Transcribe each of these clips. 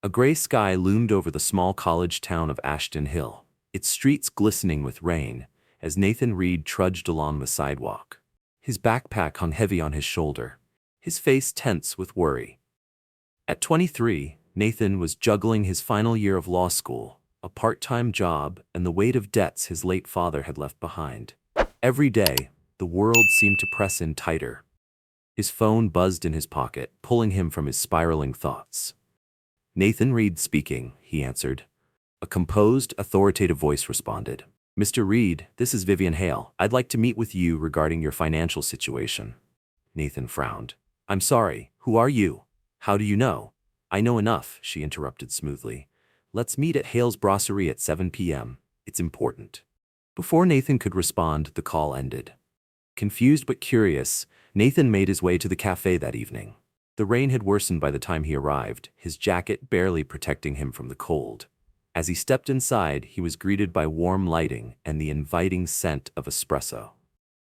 A gray sky loomed over the small college town of Ashton Hill, its streets glistening with rain, as Nathan Reed trudged along the sidewalk. His backpack hung heavy on his shoulder, his face tense with worry. At 23, Nathan was juggling his final year of law school, a part-time job, and the weight of debts his late father had left behind. Every day, the world seemed to press in tighter. His phone buzzed in his pocket, pulling him from his spiraling thoughts. "Nathan Reed speaking," he answered. A composed, authoritative voice responded. "Mr. Reed, this is Vivien Hale. I'd like to meet with you regarding your financial situation." Nathan frowned. "I'm sorry, who are you? How do you know?" "I know enough," she interrupted smoothly. "Let's meet at Hale's Brasserie at 7 p.m. It's important." Before Nathan could respond, the call ended. Confused but curious, Nathan made his way to the cafe that evening. The rain had worsened by the time he arrived, his jacket barely protecting him from the cold. As he stepped inside, he was greeted by warm lighting and the inviting scent of espresso.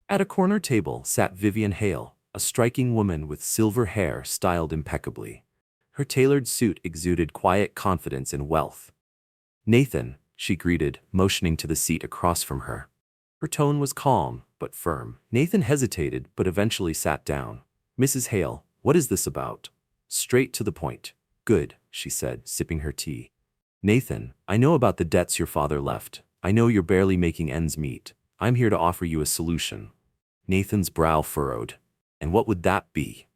At a corner table sat Vivien Hale, a striking woman with silver hair styled impeccably. Her tailored suit exuded quiet confidence and wealth. "Nathan," she greeted, motioning to the seat across from her. Her tone was calm, but firm. Nathan hesitated, but eventually sat down. "Mrs. Hale, what is this about?" "Straight to the point." "Good," she said, sipping her tea. "Nathan, I know about the debts your father left. I know you're barely making ends meet. I'm here to offer you a solution." Nathan's brow furrowed. "And what would that be?"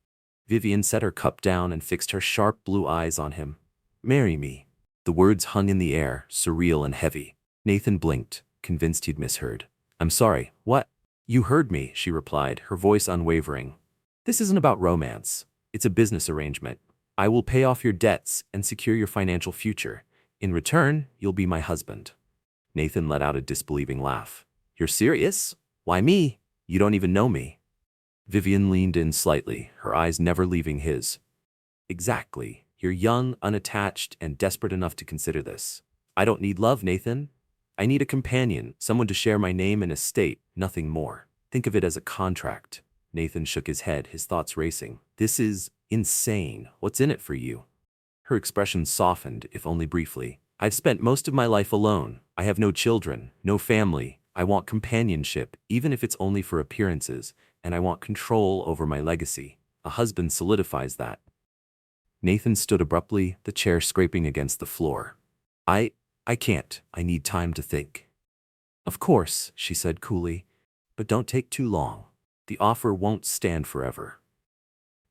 Vivien set her cup down and fixed her sharp blue eyes on him. "Marry me." The words hung in the air, surreal and heavy. Nathan blinked, convinced he'd misheard. "I'm sorry, what?" "You heard me," she replied, her voice unwavering. "This isn't about romance. It's a business arrangement. I will pay off your debts and secure your financial future. In return, you'll be my husband." Nathan let out a disbelieving laugh. "You're serious? Why me? You don't even know me." Vivien leaned in slightly, her eyes never leaving his. "Exactly. You're young, unattached, and desperate enough to consider this. I don't need love, Nathan. I need a companion, someone to share my name and estate, nothing more. Think of it as a contract." Nathan shook his head, his thoughts racing. "This is insane. What's in it for you?" Her expression softened, if only briefly. "I've spent most of my life alone. I have no children, no family. I want companionship, even if it's only for appearances, and I want control over my legacy. A husband solidifies that." Nathan stood abruptly, the chair scraping against the floor. I can't. I need time to think." "Of course," she said coolly, "but don't take too long. The offer won't stand forever."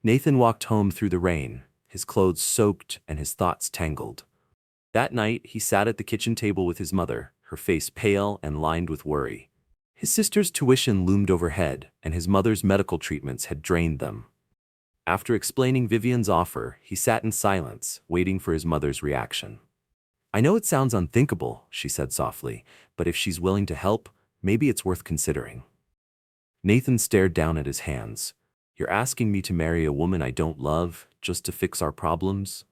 Nathan walked home through the rain, his clothes soaked and his thoughts tangled. That night, he sat at the kitchen table with his mother, her face pale and lined with worry. His sister's tuition loomed overhead, and his mother's medical treatments had drained them. After explaining Vivien's offer, he sat in silence, waiting for his mother's reaction. "I know it sounds unthinkable," she said softly, "but if she's willing to help, maybe it's worth considering." Nathan stared down at his hands. "You're asking me to marry a woman I don't love, just to fix our problems?"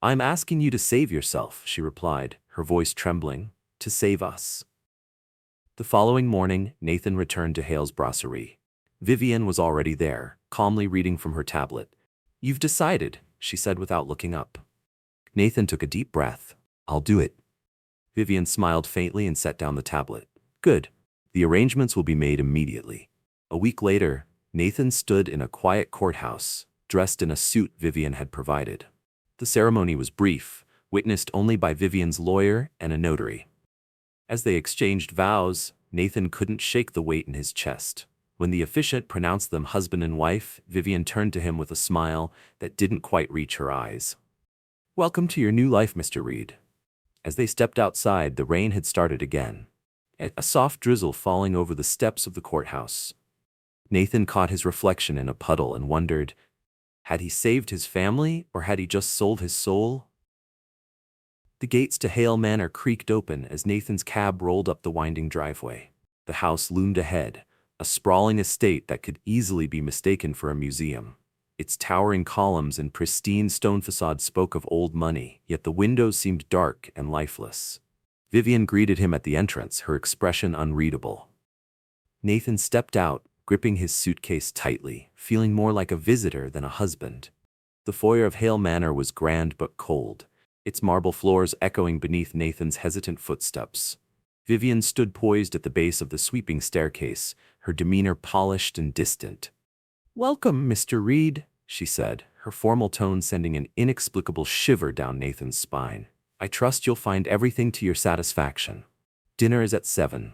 "I'm asking you to save yourself," she replied, her voice trembling. "To save us." The following morning, Nathan returned to Hale's Brasserie. Vivien was already there, calmly reading from her tablet. "You've decided," she said without looking up. Nathan took a deep breath. "I'll do it." Vivien smiled faintly and set down the tablet. "Good. The arrangements will be made immediately." A week later, Nathan stood in a quiet courthouse, dressed in a suit Vivien had provided. The ceremony was brief, witnessed only by Vivien's lawyer and a notary. As they exchanged vows, Nathan couldn't shake the weight in his chest. When the officiant pronounced them husband and wife, Vivien turned to him with a smile that didn't quite reach her eyes. "Welcome to your new life, Mr. Reed." As they stepped outside, the rain had started again, a soft drizzle falling over the steps of the courthouse. Nathan caught his reflection in a puddle and wondered, had he saved his family or had he just sold his soul? The gates to Hail Manor creaked open as Nathan's cab rolled up the winding driveway. The house loomed ahead, a sprawling estate that could easily be mistaken for a museum. Its towering columns and pristine stone facade spoke of old money, yet the windows seemed dark and lifeless. Vivien greeted him at the entrance, her expression unreadable. Nathan stepped out, gripping his suitcase tightly, feeling more like a visitor than a husband. The foyer of Hail Manor was grand but cold, its marble floors echoing beneath Nathan's hesitant footsteps. Vivien stood poised at the base of the sweeping staircase, her demeanor polished and distant. "Welcome, Mr. Reed," she said, her formal tone sending an inexplicable shiver down Nathan's spine. "I trust you'll find everything to your satisfaction. Dinner is at 7.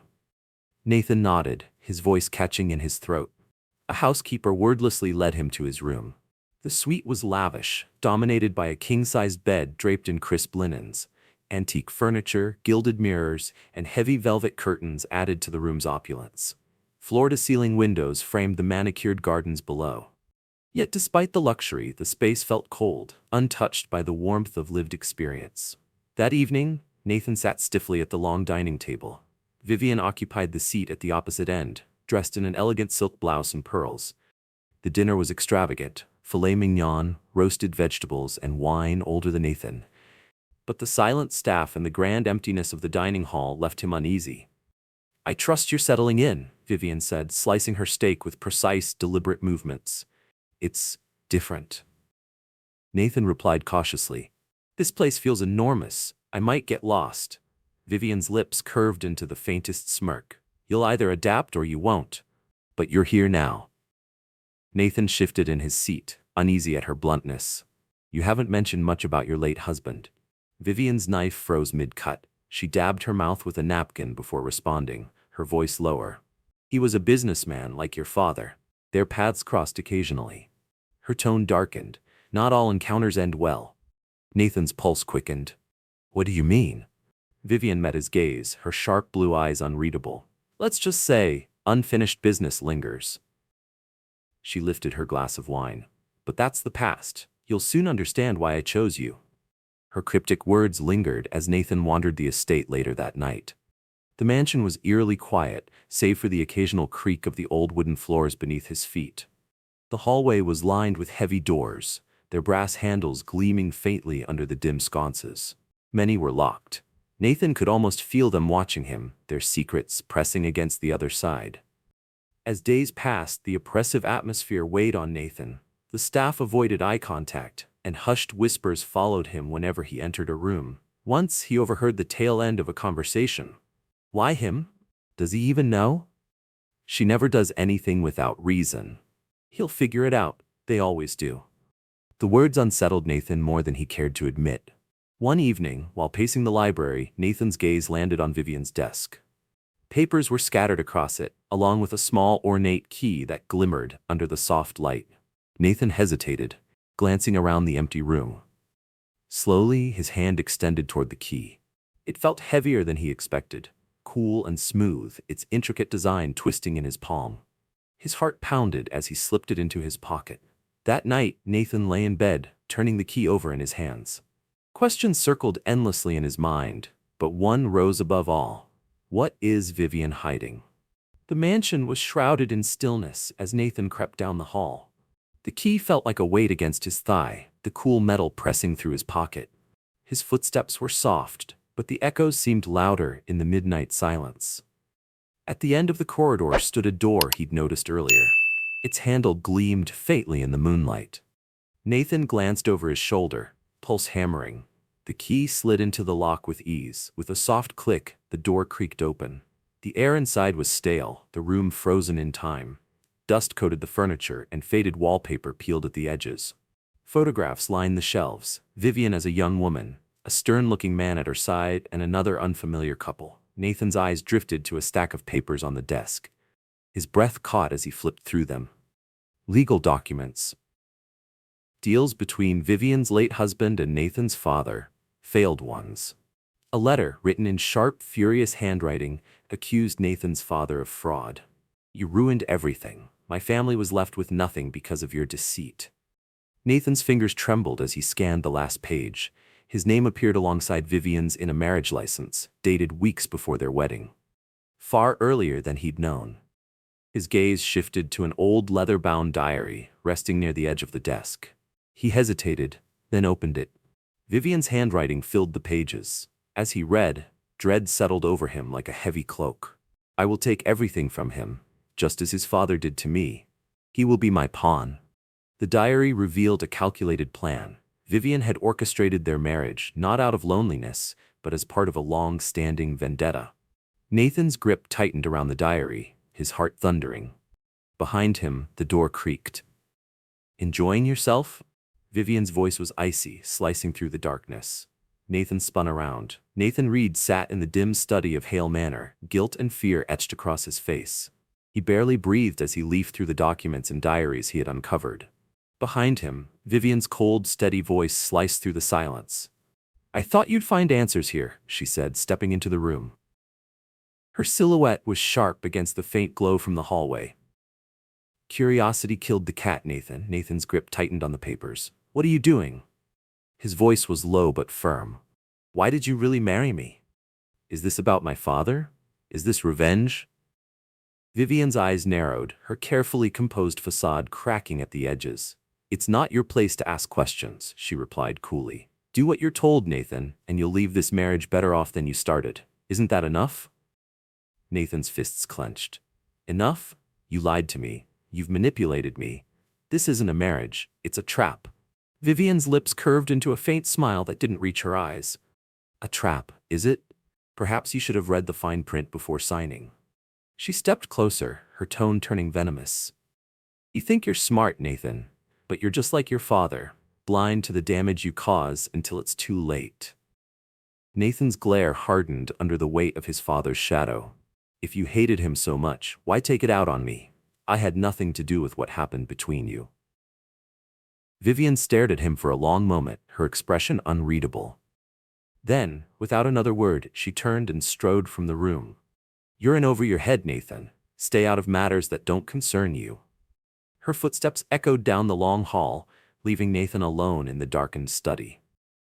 Nathan nodded, his voice catching in his throat. A housekeeper wordlessly led him to his room. The suite was lavish, dominated by a king-sized bed draped in crisp linens. Antique furniture, gilded mirrors, and heavy velvet curtains added to the room's opulence. Floor-to-ceiling windows framed the manicured gardens below. Yet despite the luxury, the space felt cold, untouched by the warmth of lived experience. That evening, Nathan sat stiffly at the long dining table. Vivien occupied the seat at the opposite end, dressed in an elegant silk blouse and pearls. The dinner was extravagant, filet mignon, roasted vegetables, and wine older than Nathan. But the silent staff and the grand emptiness of the dining hall left him uneasy. "I trust you're settling in," Vivien said, slicing her steak with precise, deliberate movements. "It's different." Nathan replied cautiously. "This place feels enormous. I might get lost." Vivien's lips curved into the faintest smirk. "You'll either adapt or you won't. But you're here now." Nathan shifted in his seat, uneasy at her bluntness. "You haven't mentioned much about your late husband." Vivien's knife froze mid-cut. She dabbed her mouth with a napkin before responding, her voice lower. "He was a businessman like your father. Their paths crossed occasionally." Her tone darkened. "Not all encounters end well." Nathan's pulse quickened. "What do you mean?" Vivien met his gaze, her sharp blue eyes unreadable. "Let's just say, unfinished business lingers." She lifted her glass of wine. "But that's the past. You'll soon understand why I chose you." Her cryptic words lingered as Nathan wandered the estate later that night. The mansion was eerily quiet, save for the occasional creak of the old wooden floors beneath his feet. The hallway was lined with heavy doors, their brass handles gleaming faintly under the dim sconces. Many were locked. Nathan could almost feel them watching him, their secrets pressing against the other side. As days passed, the oppressive atmosphere weighed on Nathan. The staff avoided eye contact, and hushed whispers followed him whenever he entered a room. Once he overheard the tail end of a conversation. "Why him? Does he even know? She never does anything without reason. He'll figure it out, they always do." The words unsettled Nathan more than he cared to admit. One evening, while pacing the library, Nathan's gaze landed on Vivien's desk. Papers were scattered across it, along with a small ornate key that glimmered under the soft light. Nathan hesitated, glancing around the empty room. Slowly, his hand extended toward the key. It felt heavier than he expected, cool and smooth, its intricate design twisting in his palm. His heart pounded as he slipped it into his pocket. That night, Nathan lay in bed, turning the key over in his hands. Questions circled endlessly in his mind, but one rose above all. What is Vivien hiding? The mansion was shrouded in stillness as Nathan crept down the hall. The key felt like a weight against his thigh, the cool metal pressing through his pocket. His footsteps were soft, but the echoes seemed louder in the midnight silence. At the end of the corridor stood a door he'd noticed earlier. Its handle gleamed faintly in the moonlight. Nathan glanced over his shoulder, pulse hammering. The key slid into the lock with ease. With a soft click, the door creaked open. The air inside was stale, the room frozen in time. Dust coated the furniture and faded wallpaper peeled at the edges. Photographs lined the shelves, Vivien as a young woman, a stern-looking man at her side, and another unfamiliar couple. Nathan's eyes drifted to a stack of papers on the desk. His breath caught as he flipped through them. Legal documents. Deals between Vivien's late husband and Nathan's father. Failed ones. A letter, written in sharp, furious handwriting, accused Nathan's father of fraud. "You ruined everything. My family was left with nothing because of your deceit." Nathan's fingers trembled as he scanned the last page. His name appeared alongside Vivien's in a marriage license, dated weeks before their wedding. Far earlier than he'd known. His gaze shifted to an old leather-bound diary, resting near the edge of the desk. He hesitated, then opened it. Vivien's handwriting filled the pages. As he read, dread settled over him like a heavy cloak. "I will take everything from him, just as his father did to me. He will be my pawn." The diary revealed a calculated plan. Vivien had orchestrated their marriage not out of loneliness, but as part of a long-standing vendetta. Nathan's grip tightened around the diary, his heart thundering. Behind him, the door creaked. "Enjoying yourself?" Vivien's voice was icy, slicing through the darkness. Nathan spun around. Nathan Reed sat in the dim study of Hail Manor, guilt and fear etched across his face. He barely breathed as he leafed through the documents and diaries he had uncovered. Behind him, Vivien's cold, steady voice sliced through the silence. "I thought you'd find answers here," she said, stepping into the room. Her silhouette was sharp against the faint glow from the hallway. "Curiosity killed the cat, Nathan." Nathan's grip tightened on the papers. "What are you doing?" His voice was low but firm. "Why did you really marry me? Is this about my father? Is this revenge?" Vivien's eyes narrowed, her carefully composed facade cracking at the edges. "It's not your place to ask questions," she replied coolly. "Do what you're told, Nathan, and you'll leave this marriage better off than you started. Isn't that enough?" Nathan's fists clenched. "Enough? You lied to me. You've manipulated me. This isn't a marriage, it's a trap." Vivien's lips curved into a faint smile that didn't reach her eyes. "A trap, is it? Perhaps you should have read the fine print before signing." She stepped closer, her tone turning venomous. "You think you're smart, Nathan, but you're just like your father, blind to the damage you cause until it's too late." Nathan's glare hardened under the weight of his father's shadow. "If you hated him so much, why take it out on me? I had nothing to do with what happened between you." Vivien stared at him for a long moment, her expression unreadable. Then, without another word, she turned and strode from the room. "You're in over your head, Nathan. Stay out of matters that don't concern you." Her footsteps echoed down the long hall, leaving Nathan alone in the darkened study.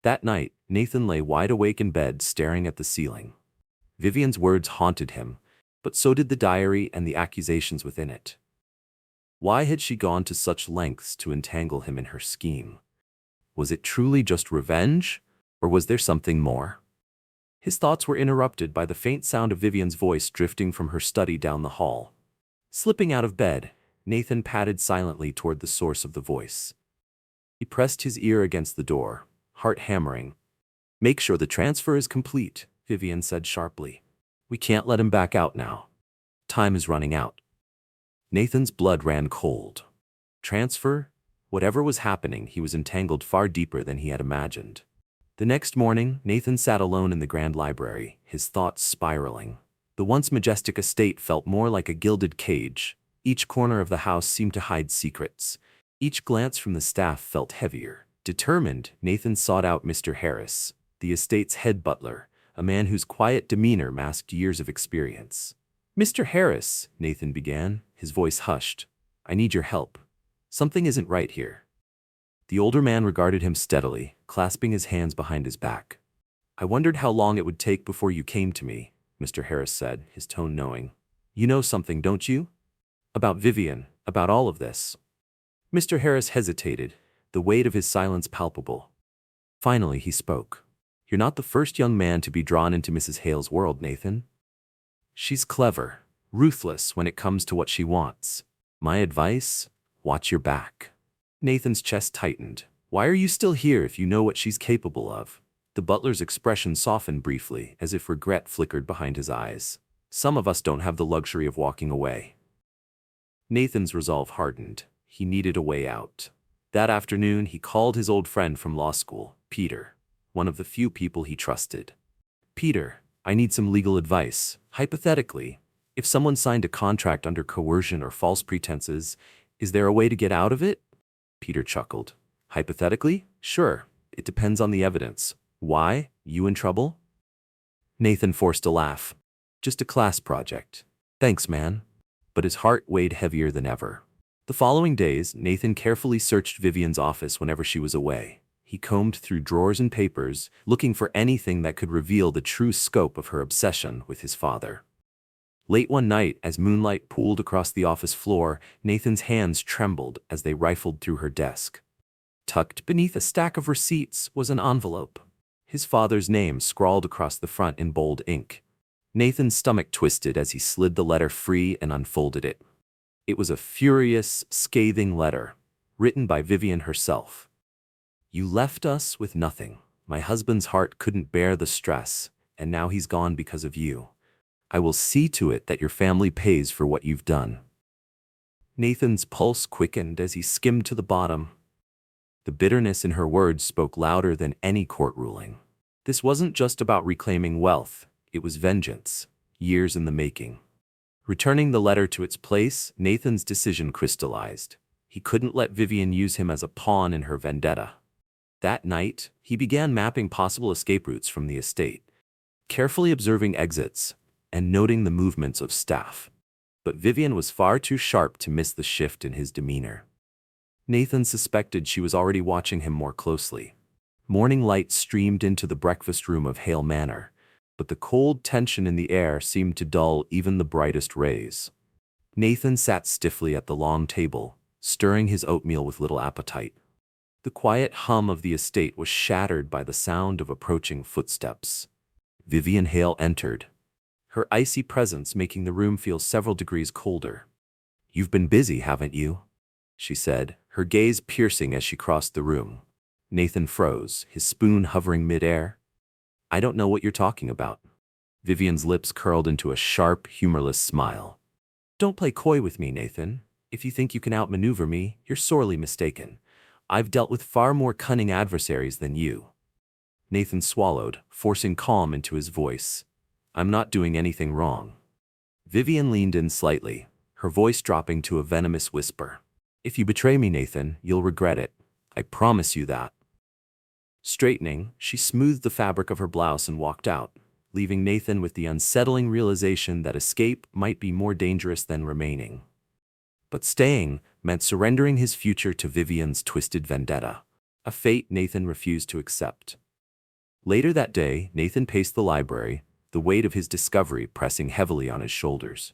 That night, Nathan lay wide awake in bed, staring at the ceiling. Vivien's words haunted him, but so did the diary and the accusations within it. Why had she gone to such lengths to entangle him in her scheme? Was it truly just revenge, or was there something more? His thoughts were interrupted by the faint sound of Vivien's voice drifting from her study down the hall. Slipping out of bed, Nathan padded silently toward the source of the voice. He pressed his ear against the door, heart hammering. "Make sure the transfer is complete," Vivien said sharply. "We can't let him back out now. Time is running out." Nathan's blood ran cold. Transfer? Whatever was happening, he was entangled far deeper than he had imagined. The next morning, Nathan sat alone in the grand library, his thoughts spiraling. The once majestic estate felt more like a gilded cage. Each corner of the house seemed to hide secrets. Each glance from the staff felt heavier. Determined, Nathan sought out Mr. Harris, the estate's head butler, a man whose quiet demeanor masked years of experience. "Mr. Harris," Nathan began, his voice hushed. "I need your help. Something isn't right here." The older man regarded him steadily, clasping his hands behind his back. "I wondered how long it would take before you came to me," Mr. Harris said, his tone knowing. "You know something, don't you? About Vivien, about all of this." Mr. Harris hesitated, the weight of his silence palpable. Finally, he spoke. "You're not the first young man to be drawn into Mrs. Hale's world, Nathan. She's clever, ruthless when it comes to what she wants. My advice? Watch your back." Nathan's chest tightened. "Why are you still here if you know what she's capable of?" The butler's expression softened briefly, as if regret flickered behind his eyes. "Some of us don't have the luxury of walking away." Nathan's resolve hardened. He needed a way out. That afternoon, he called his old friend from law school, Peter, one of the few people he trusted. "Peter, I need some legal advice. Hypothetically, if someone signed a contract under coercion or false pretenses, is there a way to get out of it?" Peter chuckled. "Hypothetically? Sure. It depends on the evidence. Why? You in trouble?" Nathan forced a laugh. "Just a class project. Thanks, man." But his heart weighed heavier than ever. The following days, Nathan carefully searched Vivien's office whenever she was away. He combed through drawers and papers, looking for anything that could reveal the true scope of her obsession with his father. Late one night, as moonlight pooled across the office floor, Nathan's hands trembled as they rifled through her desk. Tucked beneath a stack of receipts was an envelope. His father's name scrawled across the front in bold ink. Nathan's stomach twisted as he slid the letter free and unfolded it. It was a furious, scathing letter, written by Vivien herself. You left us with nothing. My husband's heart couldn't bear the stress, and now he's gone because of you. I will see to it that your family pays for what you've done." Nathan's pulse quickened as he skimmed to the bottom. The bitterness in her words spoke louder than any court ruling. This wasn't just about reclaiming wealth, it was vengeance, years in the making. Returning the letter to its place, Nathan's decision crystallized. He couldn't let Vivien use him as a pawn in her vendetta. That night, he began mapping possible escape routes from the estate, carefully observing exits and noting the movements of staff. But Vivien was far too sharp to miss the shift in his demeanor. Nathan suspected she was already watching him more closely. Morning light streamed into the breakfast room of Hail Manor, but the cold tension in the air seemed to dull even the brightest rays. Nathan sat stiffly at the long table, stirring his oatmeal with little appetite. The quiet hum of the estate was shattered by the sound of approaching footsteps. Vivien Hale entered, her icy presence making the room feel several degrees colder. "You've been busy, haven't you?" she said, her gaze piercing as she crossed the room. Nathan froze, his spoon hovering mid-air. "I don't know what you're talking about." Vivien's lips curled into a sharp, humorless smile. "Don't play coy with me, Nathan. If you think you can outmaneuver me, you're sorely mistaken. I've dealt with far more cunning adversaries than you." Nathan swallowed, forcing calm into his voice. "I'm not doing anything wrong." Vivien leaned in slightly, her voice dropping to a venomous whisper. "If you betray me, Nathan, you'll regret it. I promise you that." Straightening, she smoothed the fabric of her blouse and walked out, leaving Nathan with the unsettling realization that escape might be more dangerous than remaining. But staying meant surrendering his future to Vivien's twisted vendetta, a fate Nathan refused to accept. Later that day, Nathan paced the library, the weight of his discovery pressing heavily on his shoulders.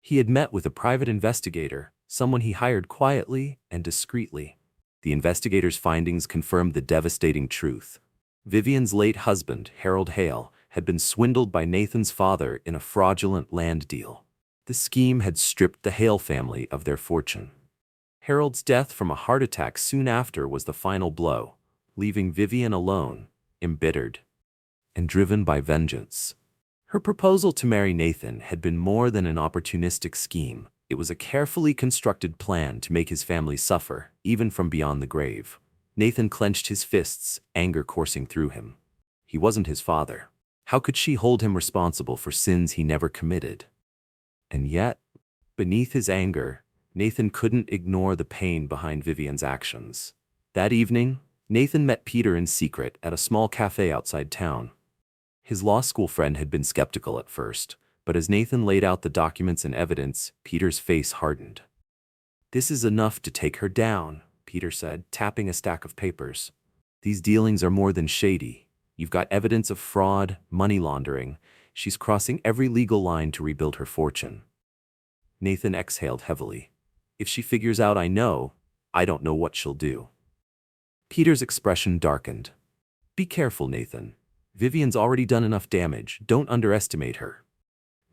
He had met with a private investigator, someone he hired quietly and discreetly. The investigator's findings confirmed the devastating truth. Vivien's late husband, Harold Hale, had been swindled by Nathan's father in a fraudulent land deal. The scheme had stripped the Hale family of their fortune. Harold's death from a heart attack soon after was the final blow, leaving Vivien alone, embittered, and driven by vengeance. Her proposal to marry Nathan had been more than an opportunistic scheme. It was a carefully constructed plan to make his family suffer, even from beyond the grave. Nathan clenched his fists, anger coursing through him. He wasn't his father. How could she hold him responsible for sins he never committed? And yet, beneath his anger, Nathan couldn't ignore the pain behind Vivien's actions. That evening, Nathan met Peter in secret at a small cafe outside town. His law school friend had been skeptical at first, but as Nathan laid out the documents and evidence, Peter's face hardened. "This is enough to take her down," Peter said, tapping a stack of papers. "These dealings are more than shady. You've got evidence of fraud, money laundering. She's crossing every legal line to rebuild her fortune." Nathan exhaled heavily. "If she figures out I don't know what she'll do." Peter's expression darkened. "Be careful, Nathan. Vivien's already done enough damage. Don't underestimate her."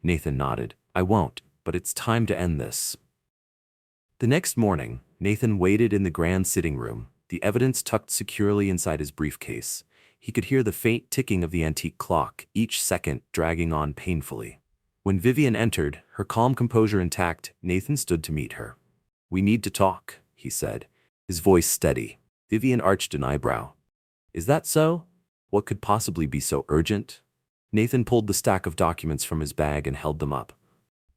Nathan nodded. "I won't, but it's time to end this." The next morning, Nathan waited in the grand sitting room, the evidence tucked securely inside his briefcase. He could hear the faint ticking of the antique clock, each second dragging on painfully. When Vivien entered, her calm composure intact, Nathan stood to meet her. "We need to talk," he said, his voice steady. Vivien arched an eyebrow. "Is that so? What could possibly be so urgent?" Nathan pulled the stack of documents from his bag and held them up.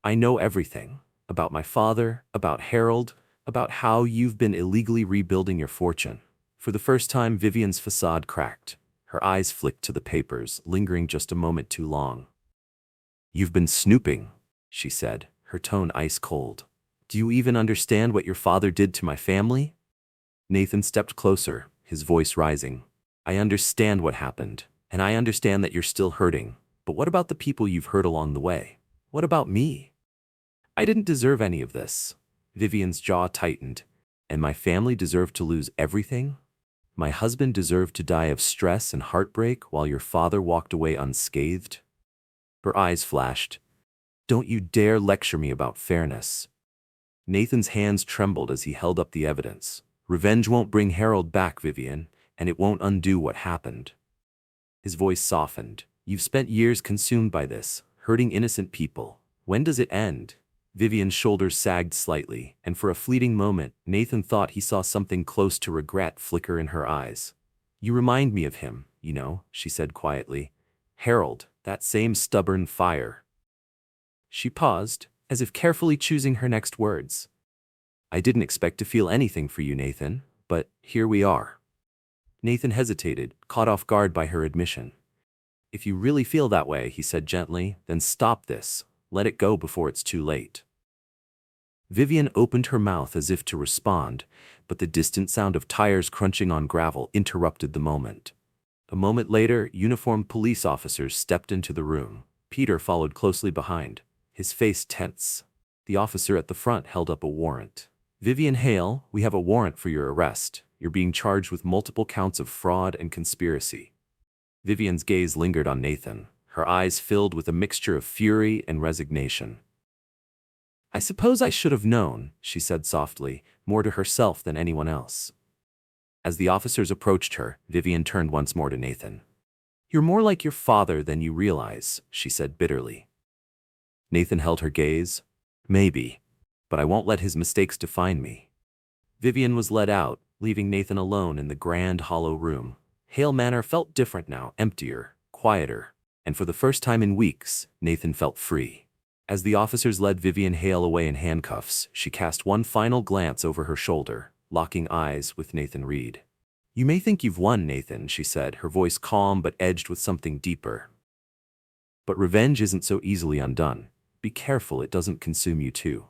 "I know everything. About my father, about Harold, about how you've been illegally rebuilding your fortune." For the first time, Vivien's facade cracked. Her eyes flicked to the papers, lingering just a moment too long. "You've been snooping," she said, her tone ice cold. "Do you even understand what your father did to my family?" Nathan stepped closer, his voice rising. "I understand what happened, and I understand that you're still hurting. But what about the people you've hurt along the way? What about me? I didn't deserve any of this." Vivien's jaw tightened. "And my family deserved to lose everything? My husband deserved to die of stress and heartbreak while your father walked away unscathed?" Her eyes flashed. "Don't you dare lecture me about fairness." Nathan's hands trembled as he held up the evidence. Revenge won't bring Harold back, Vivien, and it won't undo what happened. His voice softened. You've spent years consumed by this, hurting innocent people. When does it end? Vivian's shoulders sagged slightly, and for a fleeting moment, Nathan thought he saw something close to regret flicker in her eyes. You remind me of him, you know, she said quietly. Harold, that same stubborn fire. She paused, as if carefully choosing her next words. I didn't expect to feel anything for you, Nathan, but here we are. Nathan hesitated, caught off guard by her admission. If you really feel that way, he said gently, then stop this. Let it go before it's too late. Vivien opened her mouth as if to respond, but the distant sound of tires crunching on gravel interrupted the moment. A moment later, uniformed police officers stepped into the room. Peter followed closely behind, his face tense. The officer at the front held up a warrant. Vivien Hale, we have a warrant for your arrest. You're being charged with multiple counts of fraud and conspiracy. Vivian's gaze lingered on Nathan, her eyes filled with a mixture of fury and resignation. I suppose I should have known, she said softly, more to herself than anyone else. As the officers approached her, Vivien turned once more to Nathan. You're more like your father than you realize, she said bitterly. Nathan held her gaze. Maybe, but I won't let his mistakes define me. Vivien was led out, leaving Nathan alone in the grand hollow room. Hail Manor felt different now, emptier, quieter, and for the first time in weeks, Nathan felt free. As the officers led Vivien Hale away in handcuffs, she cast one final glance over her shoulder, locking eyes with Nathan Reed. You may think you've won, Nathan, she said, her voice calm but edged with something deeper. But revenge isn't so easily undone. Be careful it doesn't consume you too.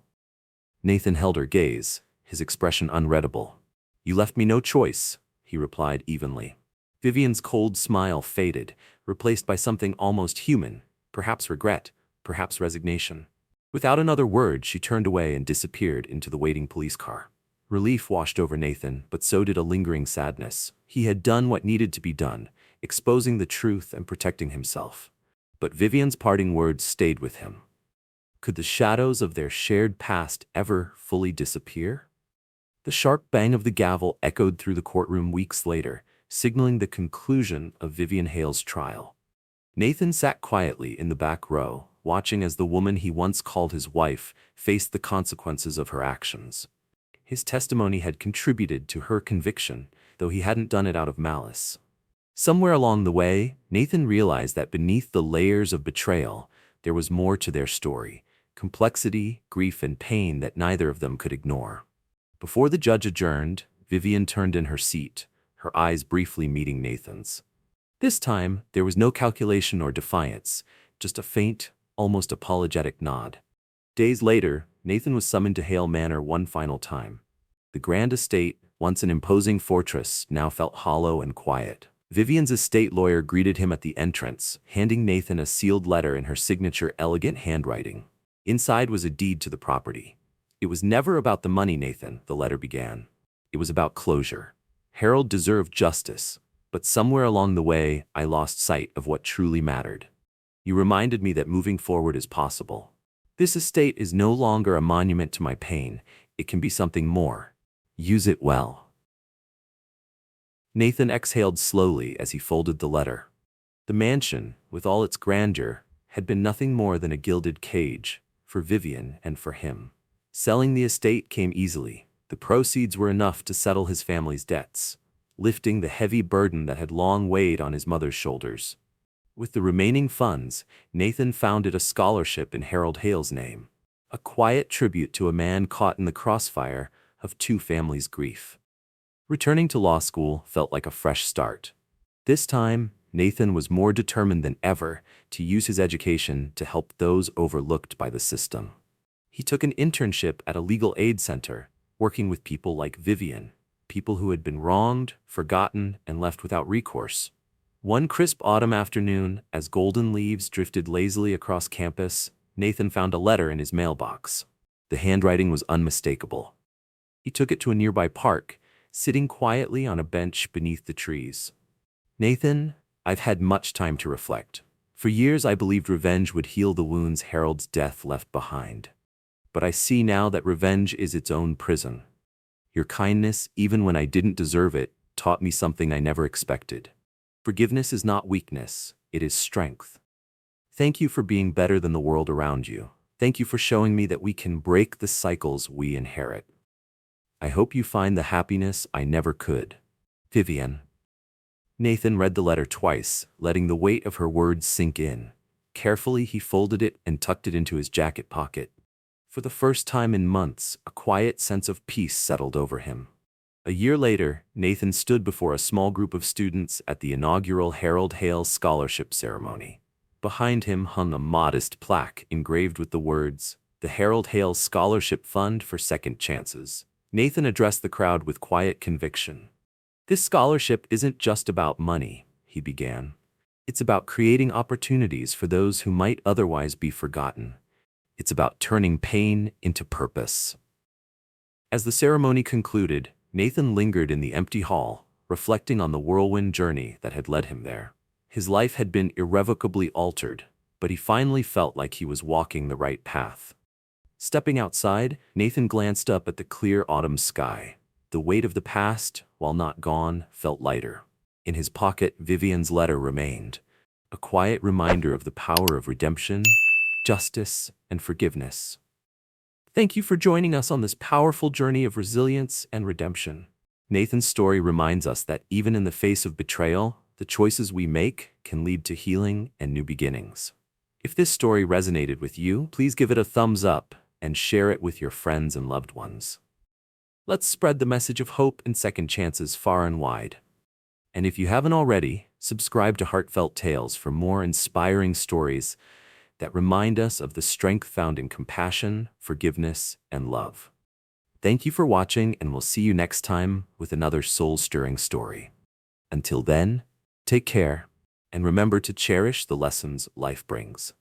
Nathan held her gaze, his expression unreadable. You left me no choice, he replied evenly. Vivian's cold smile faded, replaced by something almost human, perhaps regret, perhaps resignation. Without another word, she turned away and disappeared into the waiting police car. Relief washed over Nathan, but so did a lingering sadness. He had done what needed to be done, exposing the truth and protecting himself. But Vivian's parting words stayed with him. Could the shadows of their shared past ever fully disappear? The sharp bang of the gavel echoed through the courtroom weeks later, signaling the conclusion of Vivien Hale's trial. Nathan sat quietly in the back row, watching as the woman he once called his wife faced the consequences of her actions. His testimony had contributed to her conviction, though he hadn't done it out of malice. Somewhere along the way, Nathan realized that beneath the layers of betrayal, there was more to their story, complexity, grief, and pain that neither of them could ignore. Before the judge adjourned, Vivien turned in her seat, her eyes briefly meeting Nathan's. This time, there was no calculation or defiance, just a faint, almost apologetic nod. Days later, Nathan was summoned to Hail Manor one final time. The grand estate, once an imposing fortress, now felt hollow and quiet. Vivian's estate lawyer greeted him at the entrance, handing Nathan a sealed letter in her signature elegant handwriting. Inside was a deed to the property. It was never about the money, Nathan, the letter began. It was about closure. Harold deserved justice, but somewhere along the way, I lost sight of what truly mattered. You reminded me that moving forward is possible. This estate is no longer a monument to my pain. It can be something more. Use it well. Nathan exhaled slowly as he folded the letter. The mansion, with all its grandeur, had been nothing more than a gilded cage, for Vivien and for him. Selling the estate came easily. The proceeds were enough to settle his family's debts, lifting the heavy burden that had long weighed on his mother's shoulders. With the remaining funds, Nathan founded a scholarship in Harold Hale's name, a quiet tribute to a man caught in the crossfire of two families' grief. Returning to law school felt like a fresh start. This time, Nathan was more determined than ever to use his education to help those overlooked by the system. He took an internship at a legal aid center, working with people like Vivien, people who had been wronged, forgotten, and left without recourse. One crisp autumn afternoon, as golden leaves drifted lazily across campus, Nathan found a letter in his mailbox. The handwriting was unmistakable. He took it to a nearby park, sitting quietly on a bench beneath the trees. Nathan, I've had much time to reflect. For years I believed revenge would heal the wounds Harold's death left behind. But I see now that revenge is its own prison. Your kindness, even when I didn't deserve it, taught me something I never expected. Forgiveness is not weakness, it is strength. Thank you for being better than the world around you. Thank you for showing me that we can break the cycles we inherit. I hope you find the happiness I never could. Vivien. Nathan read the letter twice, letting the weight of her words sink in. Carefully, he folded it and tucked it into his jacket pocket. For the first time in months, a quiet sense of peace settled over him. A year later, Nathan stood before a small group of students at the inaugural Harold Hale Scholarship Ceremony. Behind him hung a modest plaque engraved with the words, "The Harold Hale Scholarship Fund for Second Chances." Nathan addressed the crowd with quiet conviction. "This scholarship isn't just about money," he began. "It's about creating opportunities for those who might otherwise be forgotten. It's about turning pain into purpose." As the ceremony concluded, Nathan lingered in the empty hall, reflecting on the whirlwind journey that had led him there. His life had been irrevocably altered, but he finally felt like he was walking the right path. Stepping outside, Nathan glanced up at the clear autumn sky. The weight of the past, while not gone, felt lighter. In his pocket, Vivien's letter remained, a quiet reminder of the power of redemption, justice, and forgiveness. Thank you for joining us on this powerful journey of resilience and redemption. Nathan's story reminds us that even in the face of betrayal, the choices we make can lead to healing and new beginnings. If this story resonated with you, please give it a thumbs up and share it with your friends and loved ones. Let's spread the message of hope and second chances far and wide. And if you haven't already, subscribe to Heartfelt Tales for more inspiring stories that remind us of the strength found in compassion, forgiveness, and love. Thank you for watching, and we'll see you next time with another soul-stirring story. Until then, take care, and remember to cherish the lessons life brings.